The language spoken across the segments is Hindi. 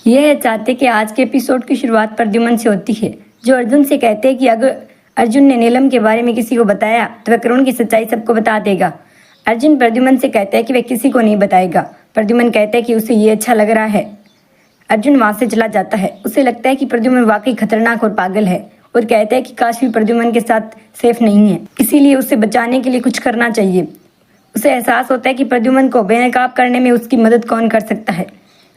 यह चाहते कि आज के एपिसोड की शुरुआत प्रद्युमन से होती है, जो अर्जुन से कहते हैं कि अगर अर्जुन ने नीलम के बारे में किसी को बताया तो वह करुण की सच्चाई सबको बता देगा। अर्जुन प्रद्युमन से कहता है कि वह किसी को नहीं बताएगा। प्रद्युमन कहता है कि उसे ये अच्छा लग रहा है। अर्जुन वहां से चला जाता है। उसे लगता है कि प्रद्युमन वाकई खतरनाक और पागल है और कहता है कि काश भी प्रद्युमन के साथ सेफ नहीं है, इसीलिए उसे बचाने के लिए कुछ करना चाहिए। उसे एहसास होता है कि प्रद्युमन को बेनकाब करने में उसकी मदद कौन कर सकता है।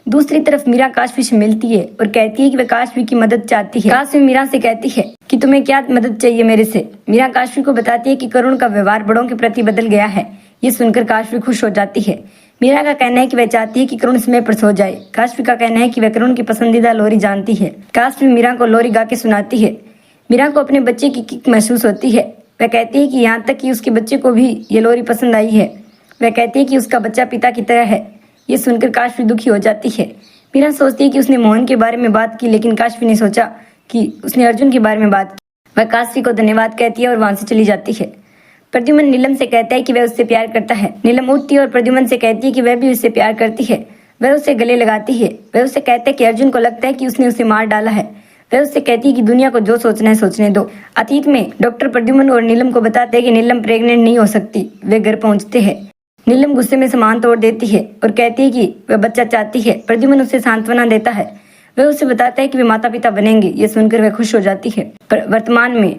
दूसरी तरफ मीरा काशवी से मिलती है और कहती है कि वह काशवी की मदद चाहती है। काशवी मीरा से कहती है कि तुम्हें क्या मदद चाहिए मेरे से। मीरा काशवी को बताती है कि करुण का व्यवहार बड़ों के प्रति बदल गया है। ये सुनकर काशवी खुश हो जाती है। मीरा का कहना है कि वह चाहती है कि करुण समय पर सो जाए। काशवी का कहना है कि वह करुण की पसंदीदा लोरी जानती है। काशवी मीरा को लोरी गा के सुनाती है। मीरा को अपने बच्चे की किक महसूस होती है। वह कहती है कि यहाँ तक कि उसके बच्चे को भी ये लोरी पसंद आई है। वह कहती है कि उसका बच्चा पिता की तरह है। ये सुनकर काशवी दुखी हो जाती है। मीरा सोचती है कि उसने मोहन के बारे में बात की, लेकिन काशवी ने सोचा कि उसने अर्जुन के बारे में बात की। वह काशवी को धन्यवाद कहती है और वहां से चली जाती है। प्रद्युमन नीलम से कहता है कि वह उससे प्यार करता है। नीलम उठती है और प्रद्युमन से कहती है कि वह भी उससे प्यार करती है। वह उसे गले लगाती है। वह उससे कहता है कि अर्जुन को लगता है कि उसने उसे मार डाला है। वह उससे कहती है कि दुनिया को जो सोचना है सोचने दो। अतीत में डॉक्टर प्रद्युमन और नीलम को बताते हैं कि नीलम प्रेग्नेंट नहीं हो सकती। वे घर पहुंचते हैं। नीलम गुस्से में सामान तोड़ देती है और कहती है कि वह बच्चा चाहती है। प्रद्युमन उसे सांत्वना देता है। वह उसे बताता है कि वे माता पिता बनेंगे। ये सुनकर वह खुश हो जाती है। पर वर्तमान में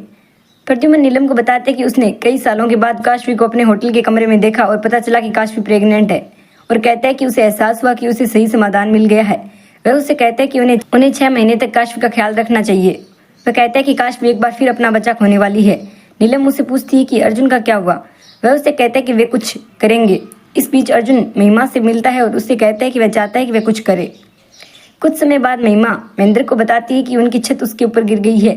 प्रद्युमन नीलम को बताते हैं कि उसने कई सालों के बाद काशवी को अपने होटल के कमरे में देखा और पता चला कि काशवी प्रेग्नेंट है और कहता है कि उसे एहसास हुआ कि उसे सही समाधान मिल गया है। वह उससे कहता है कि उन्हें 6 महीने तक काशवी का ख्याल रखना चाहिए। वह कहता है कि काशवी एक बार फिर अपना बच्चा खोने वाली है। नीलम उससे पूछती है कि अर्जुन का क्या हुआ। वह उससे कहता है कि वे कुछ करेंगे। इस बीच अर्जुन महिमा से मिलता है और उससे कहता है कि वह चाहता है कि वह कुछ करे। कुछ समय बाद महिमा महेंद्र को बताती है कि उनकी छत उसके ऊपर गिर गई है।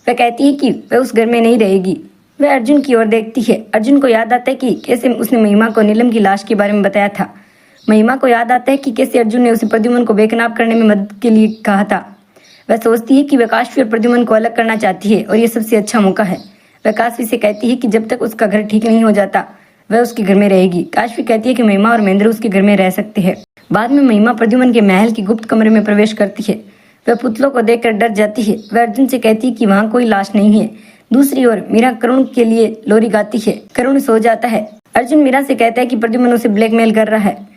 वह कहती है कि वह उस घर में नहीं रहेगी। वह अर्जुन की ओर देखती है। अर्जुन को याद आता है कि कैसे उसने महिमा को नीलम की लाश के बारे में बताया था। महिमा को याद आता है कि कैसे अर्जुन ने उसे प्रद्युमन को बेकनाब करने में मदद के लिए कहा था। वह सोचती है कि वह काशवी और प्रद्युमन को अलग करना चाहती है और यह सबसे अच्छा मौका है। वह काशवी से कहती है कि जब तक उसका घर ठीक नहीं हो जाता वह उसके घर में रहेगी। काशवी कहती है कि महिमा और महेंद्र उसके घर में रह सकते हैं। बाद में महिमा प्रद्युमन के महल की गुप्त कमरे में प्रवेश करती है। वह पुतलों को देखकर डर जाती है। वह अर्जुन से कहती है कि वहाँ कोई लाश नहीं है। दूसरी ओर मीरा करुण के लिए लोरी गाती है। करुण सो जाता है। अर्जुन मीरा से कहता है कि प्रद्युमन उसे ब्लैकमेल कर रहा है।